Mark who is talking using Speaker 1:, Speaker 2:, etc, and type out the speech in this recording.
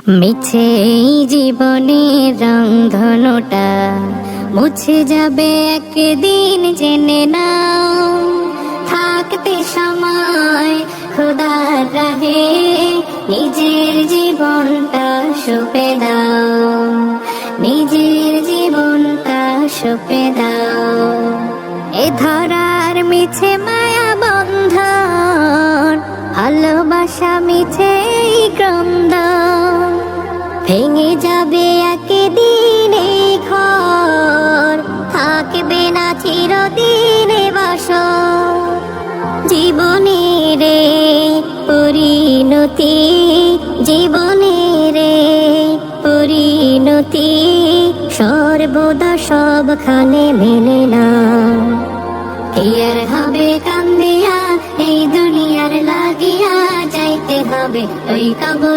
Speaker 1: মিছে এই জীবনের রংধনুটা মুছে যাবে একদিন, জেনে নাও। থাকতে সময় খোদার রাহে নিজের জীবনটা সঁপে দাও, নিজের জীবনটা সঁপে দাও। এ ধরার মিছে মায়া বন্ধন, ভালোবাসা মিছে এই ক্রন্দন, ভেঙে যাবে একদিন এই ঘর, থাকবে না চিরদিন এ বাসর। জীবনের পরিণতি, জীবনের পরিণতি সর্বদা সবখানে মেলে না। কি আর হবে কান্দিয়া এই দুনিয়ার লাগিয়া, যাইতে হবে ওই কবরে।